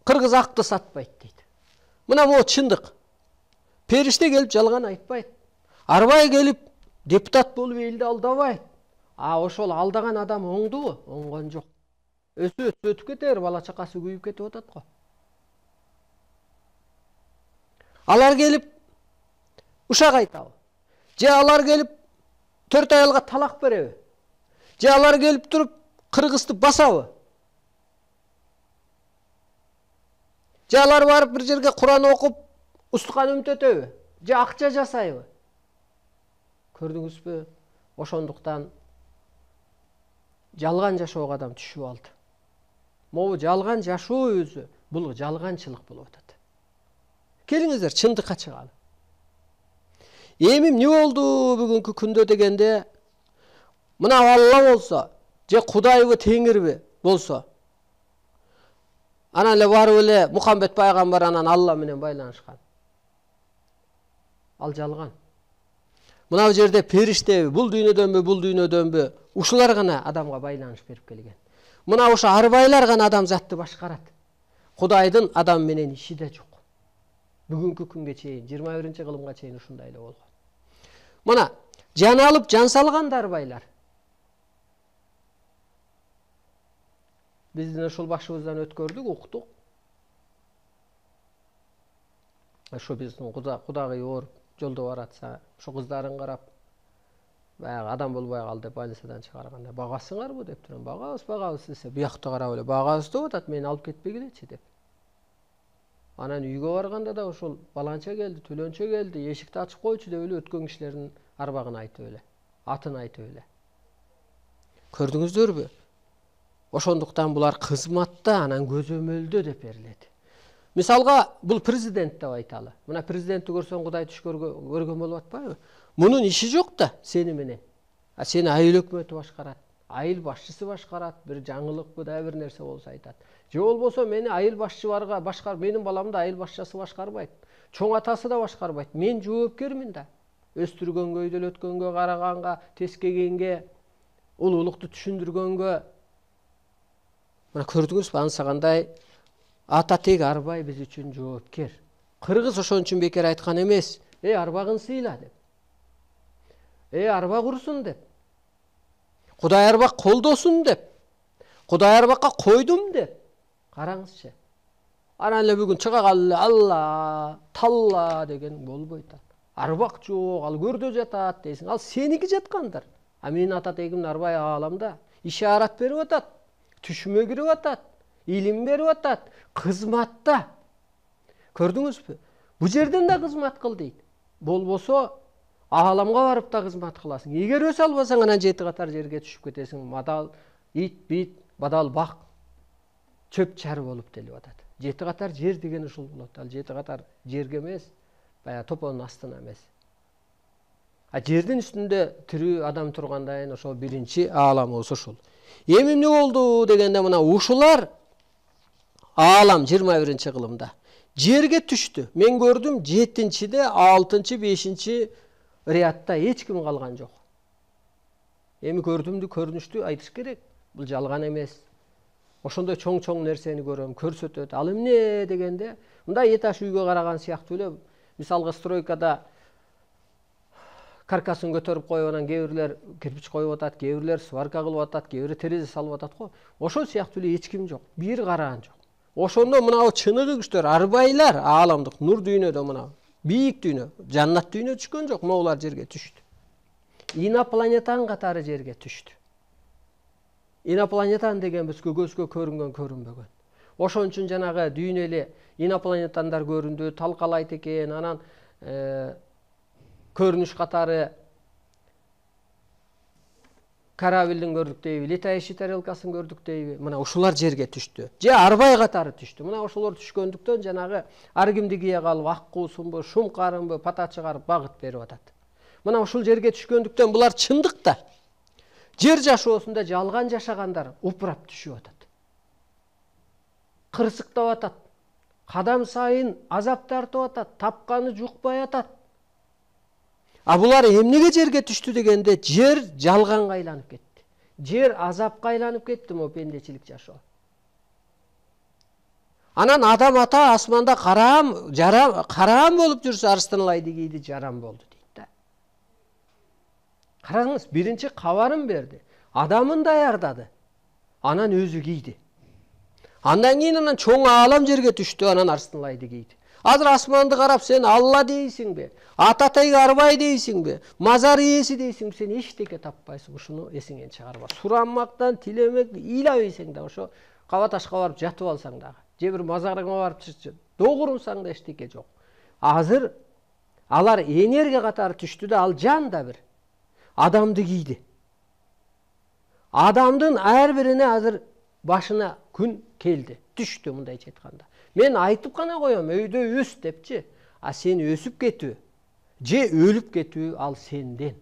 Кыргыз акты сатпайт дейт. Мына могу чындык. Периште келип жалган айтпайт. Арбай келип депутат болуп элди алдабайт. А ошол алдаган адам оңдубу? Оңгон жок. Өтүп кетер, бала чакасы күйүп кетип атат го. Алар келип ушак айтабы? Же алар келип 4 аялга талак береби? Же алар келип туруп Кыргызды басабы? Же алар барып бир жерге Куран окуп, устукан үмүтөтөбү? Же акча жасайбы? Көрдүңүзбү? Ошондуктан жалган жашоого адам түшүп алды. Могу жалган жашоо өзү бул жалганчылык болуп атат. Келиңиздер чындыкка чыгалы. Эми эмне болду бүгүнкү күндө дегенде, мына Алла болсо, же Кудайбы, Теңирби болсо, анан эле барып эле Мухаммед пайгамбар анан Алла менен байланышкан. Ал жалган. Мына жерде периштеби, бул дүйнөдөнбү, ушулар гана адамга байланыш берип келген. Мына ошо арбайлар гана адамзатты башкарат. Кудайдын адам менен иши да жок. Бүгүнкү күнгө чейин, 21-кылымга чейин ушундай эле болгон. Мына жан алып жан салгандар арбайлар. Биздин ушул башыбыздан өткөрдүк, уктук. Ошо биздин кудагый ооруп жолдо баратса, ошо кыздарын карап, баягы адам болбой калды деп больницадан чыгарганда, багасыңарбы деп турам. Багабыз десе, буякта карап эле багабыз деп атат, мени алып кетпегилечи деп. Анан үйгө барганда да ошол баланча келди, төлөнчө келди, эшикти ачып койчу деп эле өткөн кишилердин арбагын айтып эле, атын айтып эле. Көрдүңүздөрбү? Ошондуктан булар кызматта, анан көзөмөлдө деп берилет. Мисалга, бул президент деп айталы. Мына президентти көрсөң Кудай түш көргөн болуп атпайбы? Мунун иши жок да сени менен. А сени айыл өкмөтү башкарат, айыл башчысы башкарат, бир жаңылыкпы да бир нерсе болсо айтат. Же болбосо мени айыл башчыларга башкар, менин баламды айыл башчысы башкарбайт. Чоң атасы да башкарбайт. Мен жоопкермин да. Өстүргөнгө, өйдөлөткөнгө, караганга, тескегенге, улуулукту түшүндүргөнгө. Мына көрдүңүзбү, ансагандай ата тег арбай биз үчүн жоопкер. Кыргыз ошон үчүн бекер айткан эмес. Арбагын сыйла деп. Арба курсун деп. Кудай арбак колдосун деп. Кудай арбакка койдум деп. Караңызчы. Анан эле бүгүн чыга калып эле Алла, талла деген болбойт. Арбак жок, ал көрдө жатат дейсиң. Ал сеники жаткандар. А менин ата тегимдин арбай ааламда ишарат берип атат, түшүмө кирип атат, илим берип атат, кызматта. Көрдүңүзбү? Бу жерден да кызмат кыл дейт. Болбосо ааламга барып да кызмат кыласың. Эгер өсө албасаң, анан 7 катар жерге түшүп кетесиң. Мадал, ит, бит, бадал бак, чөп чары болуп делип атат. 7 катар жер деген ушул болот. Ал 7 катар жерге эмес, бая топонун астына эмес. А жердин үстүндө тирүү адам тургандай ошол биринчи ааламыбыз ушул. Эми эмне болду дегенде, мына ушулар аалам 21-кылымда жерге түштү. Мен көрдүм 7-де, 6-чы, 5-чи риятта эч ким калган жок. Эми көрдүмдү, көрүнүштү айтыш керек. Бул жалган эмес. Ошондой чоң нерсени көрөм, көрсөтөт. Ал эмне дегенде, мындай этаж үйгө караган сыяктуу эле. Мисалга стройкада каркасын көтөрүп коюп, анан кээ бирлер кирпич коюп атат, кээ бирлер сварка кылып атат, кээ бири терезе салып атат го. Ошол сыяктуу эле эч ким жок. Бир караган жок. Ошондо мына чыныгы күчтөр, арбайлар, ааламдык нур дүйнөдө мына бийик дүйнө, жаннат дүйнө түшкөн жок, могулар жерге түштү. Инопланетан катары жерге түштү. Инопланетан деген бизге көзгө көрүнгөн, көрүнбөгөн. Ошон үчүн жанагы дүйнөлү инопланетандар көрүндү, талкалайт экен, анан көрүнүш катары корабльдин көрдүк дейби, летающий тарелкасын көрдүк дейби, мына ушулар жерге түштү. Же арбай катары түштү. Мына ошолор түшкөндүктөн жанагы ар кимди кие калып, ак куусунбу, шум карынбы, пата чыгарып багыт берип атат. Мына ушул жерге түшкөндүктөн булар чындыкта жер жашоосунда жалган жашагандар упурап түшүп атат. Кырсыктап атат. Кадам сайын азап тартып атат, тапканы жукпай атат. А булар эмнеге жерге түштү дегенде, жер жалганга айланып кетти. Жер азапка айланып кетти могу пендечилик жашоо. Анан адам ата асманда караам болуп жүрсө Арыстанбай Айдегийди жарам болду дейт да. Караңыз, биринчи кабарын берди, адамын даярдады, анан өзү кийди. Андан кийин анан чоң аалам жерге түштү, анан Арыстанбай Айдегийди. Азыр асманды карап сен Алла дейсиңби, Ататай Арбай дейсиңби, мазар ээси дейсиңби, сен эчтеке таппайсың. Ушуну эсиңен чыгарба. Суранмактан, тилемек, ыйлабайсың да, ошо каба ташка барып жатып алсаң дагы, же бир мазарыңа барып догурунсаң да эчтеке жок. Азыр алар энергия катары түштү да, ал жан да бир адамды кийди. Адамдын ар бирине азыр башына күн келди, түштү мындайча айтканда. Мен айтып гана коем, өйдө өс депчи. А сен өсүп кетүү же өлүп кетүү ал сенден.